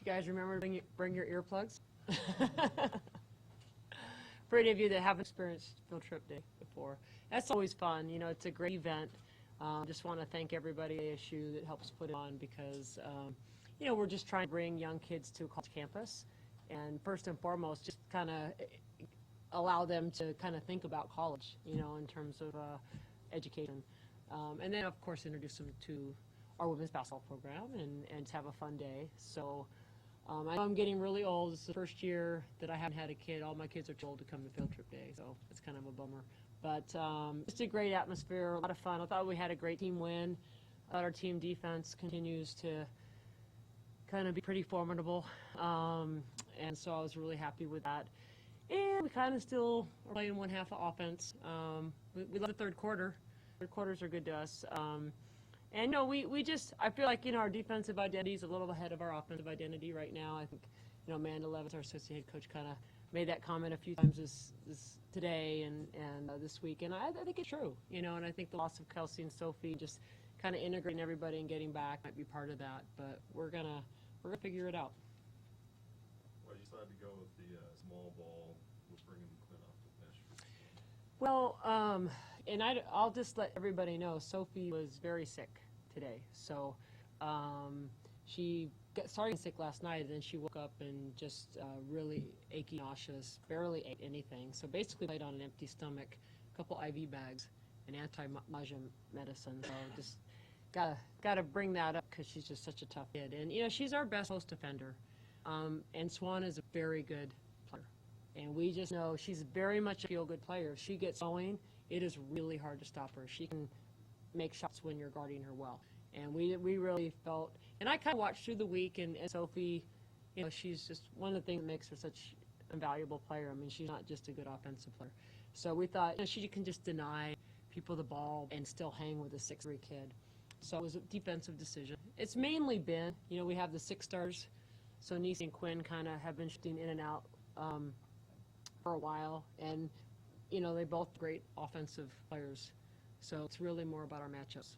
you guys remember to bring your earplugs? For any of you that haven't experienced field trip day before, that's always fun. You know, it's a great event. Just want to thank everybody at ASU that helps put it on because, you know, we're just trying to bring young kids to a college campus. And first and foremost, just kind of allow them to kind of think about college, you know, in terms of education. And then, of course, introduce them to our women's basketball program and have a fun day. So I know I'm getting really old. This is the first year that I haven't had a kid. All my kids are too old to come to field trip day, so it's kind of a bummer. But just a great atmosphere, a lot of fun. I thought we had a great team win. I thought our team defense continues to kind of be pretty formidable. And so I was really happy with that. And we kind of still are playing one half of offense. We love the third quarter. Third quarters are good to us. And, you know, we just, I feel like, you know, our defensive identity is a little ahead of our offensive identity right now. I think, you know, Amanda Levis, our associate head coach, kind of made that comment a few times this today and this week. And I think it's true, you know, and I think the loss of Kelsey and Sophie, just kind of integrating everybody and getting back might be part of that. But we're gonna figure it out. Why you decided to go with the small ball with bringing Quinn off the bench? Well, and I'll just let everybody know, Sophie was very sick today. So she started sick last night, and then she woke up and just really achy, nauseous, barely ate anything. So basically played on an empty stomach, a couple IV bags, and anti-nausea medicine. So just gotta bring that up because she's just such a tough kid. And, you know, she's our best post defender. And Swan is a very good player. And we just know she's very much a feel-good player. If she gets going, it is really hard to stop her. She can make shots when you're guarding her well. And we really felt, and I kind of watched through the week, and Sophie, you know, she's just one of the things that makes her such a valuable player. I mean, she's not just a good offensive player. So we thought, you know, she can just deny people the ball and still hang with a 6'3" kid. So it was a defensive decision. It's mainly been, you know, we have the 6 stars. So Nisi and Quinn kind of have been shifting in and out for a while. And, you know, they both great offensive players. So it's really more about our matchups.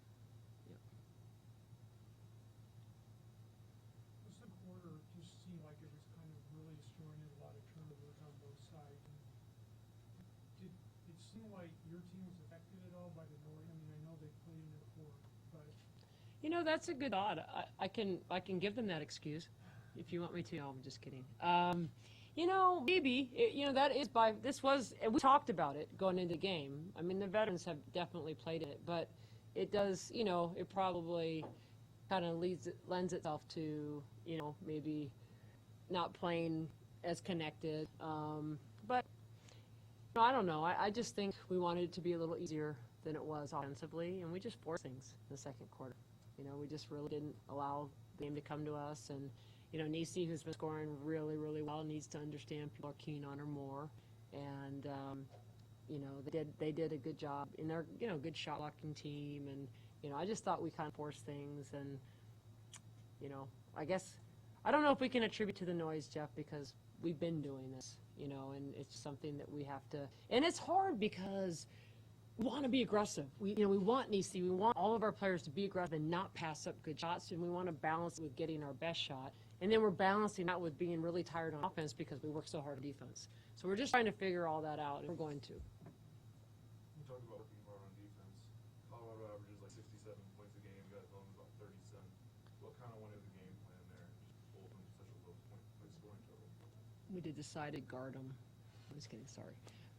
This quarter just seemed like it was kind of really destroying a lot of turnovers on both sides. Did it seem like your team was affected at all by the noise? I mean, I know they played in it before, but you know, that's a good thought. I can give them that excuse if you want me to. No, I'm just kidding. You know, maybe, you know, that is we talked about it going into the game. I mean, the veterans have definitely played in it, but it does, you know, it probably kind of lends itself to, you know, maybe not playing as connected. But, you know, I don't know. I just think we wanted it to be a little easier than it was offensively, and we just forced things in the second quarter. You know, we just really didn't allow the game to come to us. And, you know, Nisi, who's been scoring really, really well, needs to understand people are keen on her more. And, you know, they did a good job. And they're, you know, good shot blocking team. And, you know, I just thought we kind of forced things. And, you know, I guess, I don't know if we can attribute to the noise, Jeff, because we've been doing this, you know, and it's something that we have to. And it's hard because we want to be aggressive. We want Nisi. We want all of our players to be aggressive and not pass up good shots. And we want to balance it with getting our best shot. And then we're balancing that with being really tired on offense because we work so hard on defense. So we're just trying to figure all that out, and we're going to. You talked about working hard on defense. Colorado averages like 67 points a game. You guys own about 37. What kind of went into the game plan there? Just pull from such a low point scoring total. We did decide to guard them. I'm just kidding. Sorry.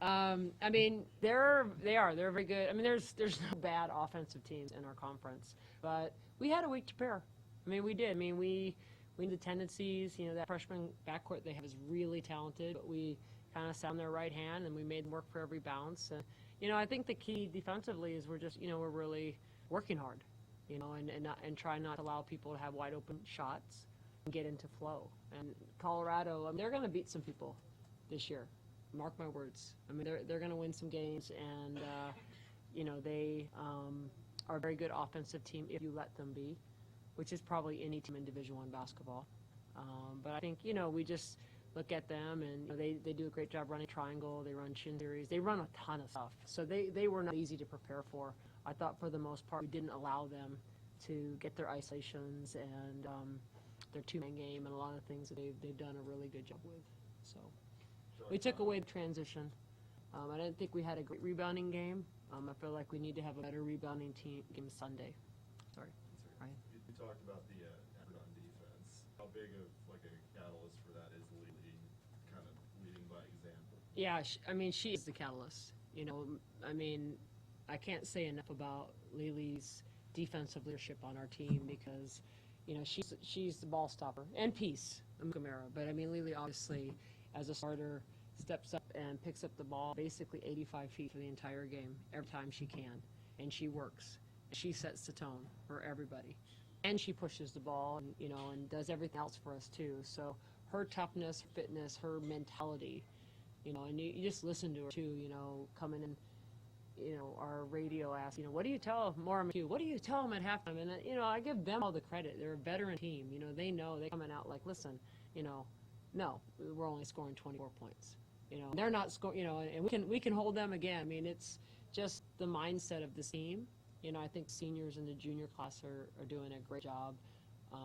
I mean, they're very good. I mean, there's no bad offensive teams in our conference, but we had a week to prepare. I mean, we did. I mean, we knew the tendencies. You know, that freshman backcourt they have is really talented, but we kind of sat on their right hand and we made them work for every bounce. And, you know, I think the key defensively is we're just, you know, we're really working hard, you know, and try not to allow people to have wide open shots and get into flow. And Colorado, I mean, they're going to beat some people this year. Mark my words. I mean, they're going to win some games, and you know, they are a very good offensive team if you let them be, which is probably any team in Division I basketball. But I think, you know, we just look at them, and, you know, they do a great job running triangle. They run chin series. They run a ton of stuff. So they were not easy to prepare for. I thought for the most part we didn't allow them to get their isolations, and their two-man game and a lot of things that they've done a really good job with. So we took away the transition. I didn't think we had a great rebounding game. I feel like we need to have a better rebounding team game Sunday. Sorry. Ryan. You talked about the effort on defense. How big of like a catalyst for that is Lily kind of leading by example? Yeah, I mean, she is the catalyst. You know, I mean, I can't say enough about Lily's defensive leadership on our team because, you know, she's the ball stopper and Peace, Camara. But I mean, Lily obviously, as a starter, steps up and picks up the ball basically 85 feet for the entire game every time she can, and she works. She sets the tone for everybody, and she pushes the ball, and you know, and does everything else for us too. So her toughness, fitness, her mentality, you know, and you just listen to her too. You know, coming in, you know, our radio asks, you know, what do you tell Mormon? What do you tell them at halftime? And you know, I give them all the credit. They're a veteran team. You know, they know they're coming out like, listen, you know, no, we're only scoring 24 points. You know, they're not scoring. You know, and we can hold them again. I mean, it's just the mindset of this team. You know, I think seniors in the junior class are doing a great job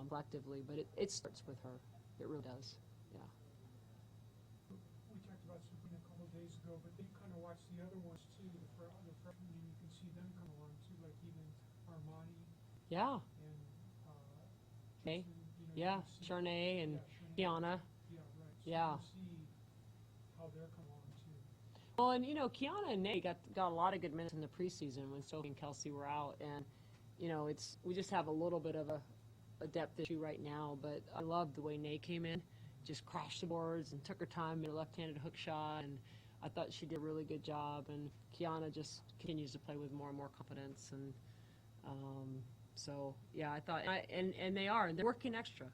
collectively, but it starts with her. It really does. Yeah. We talked about Sabine a couple of days ago, but you kind of watch the other ones too, the other freshmen, and you can see them come along too, like even Armani Yeah. and Okay. Jason, you know, Yeah. you can see- Charnay and yeah, Kiana. Charnay. Yeah, right. So Yeah. you see how they're coming along too. Well, and you know, Kiana and Nate got a lot of good minutes in the preseason when Sophie and Kelsey were out, and you know, we just have a little bit of a depth issue right now. But I love the way Nate came in, just crashed the boards and took her time, made a left-handed hook shot, and I thought she did a really good job. And Kiana just continues to play with more and more confidence, and so yeah, I thought, and they're working extra.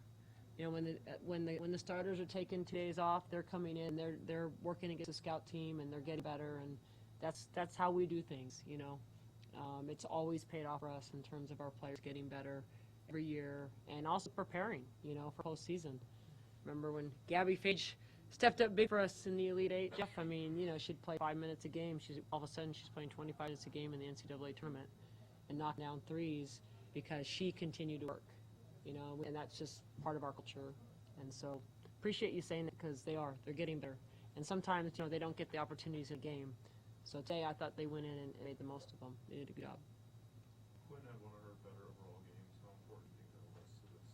You know, when the starters are taking 2 days off, they're coming in, they're working against the scout team, and they're getting better, and that's how we do things. You know, it's always paid off for us in terms of our players getting better every year, and also preparing. You know, for postseason. Remember when Gabby Fage stepped up big for us in the Elite Eight? Jeff, I mean, you know, she'd play 5 minutes a game. All of a sudden, she's playing 25 minutes a game in the NCAA tournament and knocking down threes because she continued to work. You know, and that's just part of our culture. And so appreciate you saying that because they're getting better. And sometimes, you know, they don't get the opportunities in a game. So today I thought they went in and made the most of them. They did a good job. Quinn had one of her better overall games. How important do you think that was to this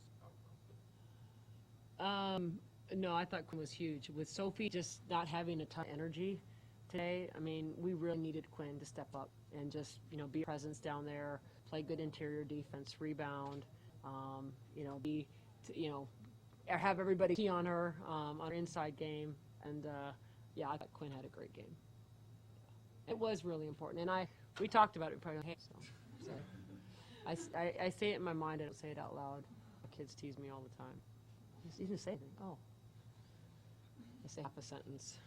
outcome? No, I thought Quinn was huge. With Sophie just not having a ton of energy today, I mean, we really needed Quinn to step up and just, you know, be a presence down there, play good interior defense, rebound. You know, have everybody key on her inside game, and yeah, I thought Quinn had a great game. It was really important, and we talked about it. Probably, so I say it in my mind. I don't say it out loud. My kids tease me all the time. You didn't say anything. Oh, I say half a sentence.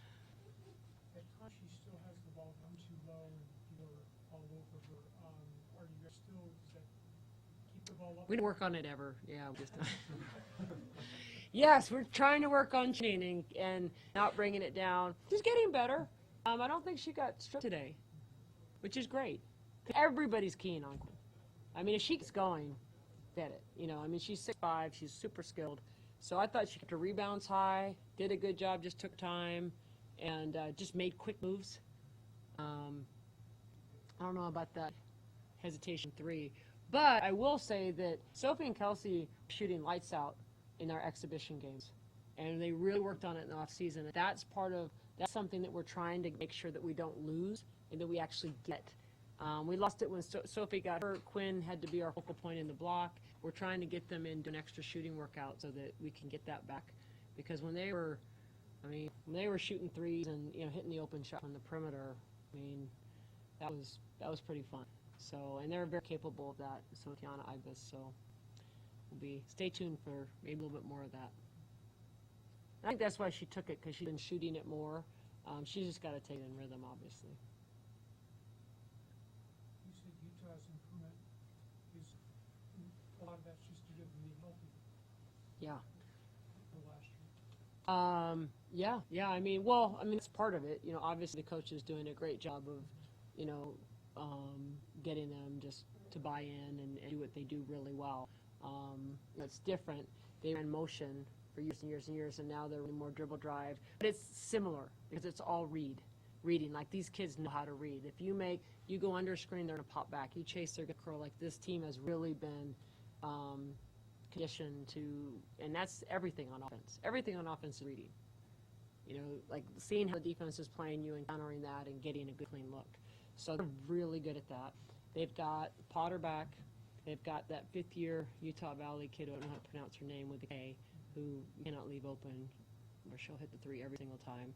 At times she still has the ball down too low and people are all over her. Are you guys still, does that keep the ball up? We didn't work on it ever. Yeah, we just. Yes, we're trying to work on training and not bringing it down. She's getting better. I don't think she got stripped today, which is great. Everybody's keen on Quinn. I mean, if she gets going, get it. You know, I mean, she's 6'5", she's super skilled. So I thought she kept her rebounds high, did a good job, just took time, and just made quick moves. I don't know about that hesitation three, but I will say that Sophie and Kelsey are shooting lights out in our exhibition games, and they really worked on it in the off season. That's something that we're trying to make sure that we don't lose and that we actually get. We lost it when Sophie got hurt. Quinn had to be our focal point in the block. We're trying to get them into an extra shooting workout so that we can get that back. Because when they were shooting threes and, you know, hitting the open shot from the perimeter, I mean, that was pretty fun. So, and they're very capable of that. So Tiana Ibis. So stay tuned for maybe a little bit more of that. I think that's why she took it, because she's been shooting it more. She's just got to take it in rhythm, obviously. You said Utah's improvement is, a lot of that's just due to them being healthy Yeah. for last year. Yeah. I mean, it's part of it. You know, obviously the coach is doing a great job of, you know, getting them just to buy in and do what they do really well. It's different they ran motion for years and years and years, and now they're really more dribble drive. But it's similar because it's all reading. Like, these kids know how to read. If you go under screen, they're going to pop back. You chase, they're going to curl. Like, this team has really been conditioned to, and that's everything on offense. Everything on offense is reading. You know, like seeing how the defense is playing you and countering that and getting a good clean look. So they're really good at that. They've got Potter back. They've got that fifth-year Utah Valley kid, I don't know how to pronounce her name, with a K, who you cannot leave open, or she'll hit the three every single time.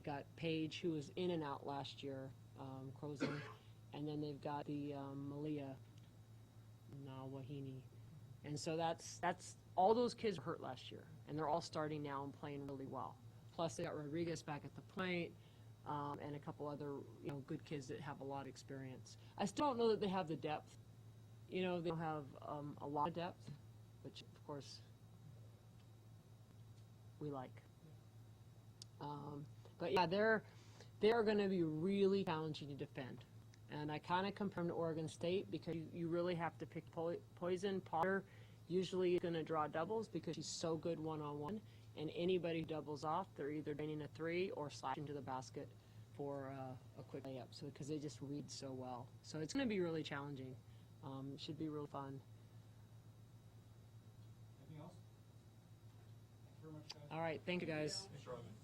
Got Paige, who was in and out last year, Crozen, and then they've got the Malia Nawahini. And so that's all those kids were hurt last year, and they're all starting now and playing really well. Plus, they got Rodriguez back at the point, and a couple other good kids that have a lot of experience. I still don't know that they have the depth. They don't have a lot of depth, which of course we like. But yeah, they're going to be really challenging to defend. And I kind of compare them to Oregon State because you really have to pick poison. Potter usually is going to draw doubles because she's so good one-on-one. And anybody who doubles off, they're either draining a three or slashing to the basket for a quick layup. So because they just read so well. So it's going to be really challenging. It should be real fun. Anything else? Thanks very much, guys. All right. Thank you, guys. Thanks, Robin.